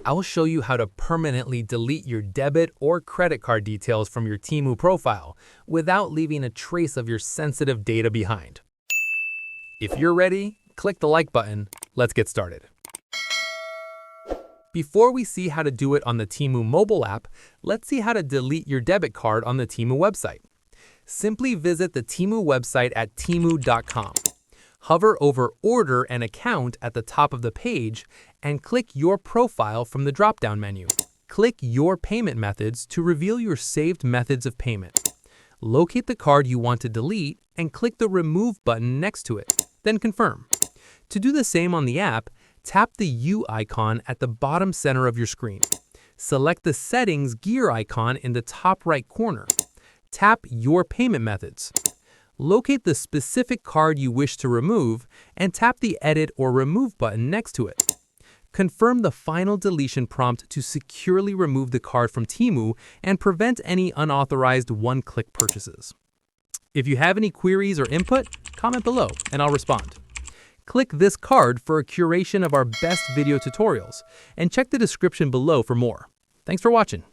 I will show you how to permanently delete your debit or credit card details from your TEMU profile without leaving a trace of your sensitive data behind. If you're ready, click the like button. Let's get started. Before we see how to do it on the TEMU mobile app, let's see how to delete your debit card on the TEMU website. Simply visit the TEMU website at temu.com. Hover over Order an Account at the top of the page and click Your Profile from the drop-down menu. Click Your Payment Methods to reveal your saved methods of payment. Locate the card you want to delete and click the Remove button next to it, then confirm. To do the same on the app, tap the U icon at the bottom center of your screen. Select the Settings gear icon in the top right corner. Tap Your Payment Methods. Locate the specific card you wish to remove and tap the Edit or Remove button next to it. Confirm the final deletion prompt to securely remove the card from TEMU and prevent any unauthorized one-click purchases. If you have any queries or input, comment below and I'll respond. Click this card for a curation of our best video tutorials and check the description below for more. Thanks for watching.